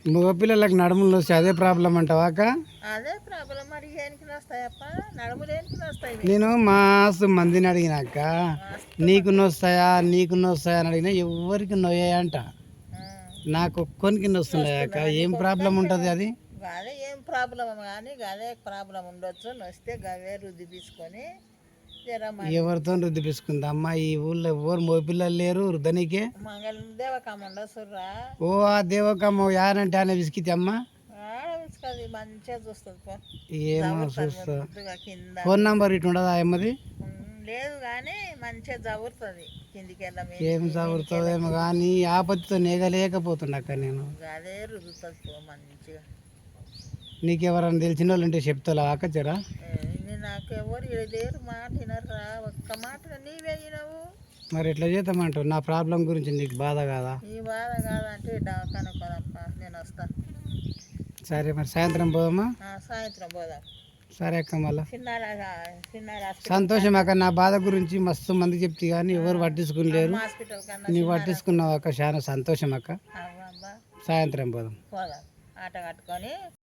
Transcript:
మగపిల్లలకు నడుములు వస్తాయి, అదే ప్రాబ్లం అంటావా అక్క? అదే ప్రాబ్లం. మరి ఏనికి వస్తాయప్ప, నడుములు ఏనికి వస్తాయి? నేను మాసు మందిని అడిగినాక నీకు నొస్తాయా నీకు నొస్తాయా అని అడిగినా ఎవరికి నొయ్యాయంట. నాకు ఒక్కొనికి నొస్తున్నాయి అక్క. ఏం ప్రాబ్లం ఉంటుంది అది? అదే ఏం ప్రాబ్లం కానీ అదే ప్రాబ్లం ఉండొచ్చు. నొస్తే గవే రుద్ది తీసుకొని ఎవరితో రుద్ది pisకుంది అమ్మ? ఈ ఊళ్ళో ఎవరు మగపిల్లలు లేరు రుద్దనికే. మంగళ దేవకమ్మ ఉండొచ్చుర్రా. ఓ ఆ దేవకమ్మ యానంటే ఆయన విసికితే అమ్మ ఆడవిసుకది మంచిగా చూస్తుంది పో. ఏమో చూస్తా. ముద్దుగా కింద ఫోన్ నంబర్ ఇటు ఉండదా అమ్మది? లేదు కానీ మంచిగా జవురుతుంది కిందికి వెళ్ళ. ఏం చదువుతుందేమో కానీ ఆపత్తితో నేగలేకపోతున్నా అక్క నేను. అదే రుద్దుతుంది పో మంచిగా. నీకెవరన్నా తెలిసిన వాళ్ళు ఉంటే చెప్తావా అక్క జరా? నాకు ఎవరు లేరు, మాట వినర్రా. ఒక్క మాట నీవే వినవు. మరి ఎట్లా చేద్దామంటావు? నా ప్రాబ్లం గురించి నీకు బాధ కాదా? ఈ బాధ కాదంటే కనుక్కోదప్ప, నేను వస్తా. సరే మరి సాయంత్రం పోదామా? సాయంత్రం పోదాం. సరే అక్క మళ్ళా చిన్న సంతోషం అక్క. నా బాధ గురించి మస్తు మంది చెప్తే కానీ ఎవరు పట్టించుకుని హాస్పిటల్ కన్నా నీవు పట్టించుకున్నావు అక్క. చాలా సంతోషం అక్క. అబ్బా సాయంత్రం పోదాం. పోదాం. ఆట కట్టుకొని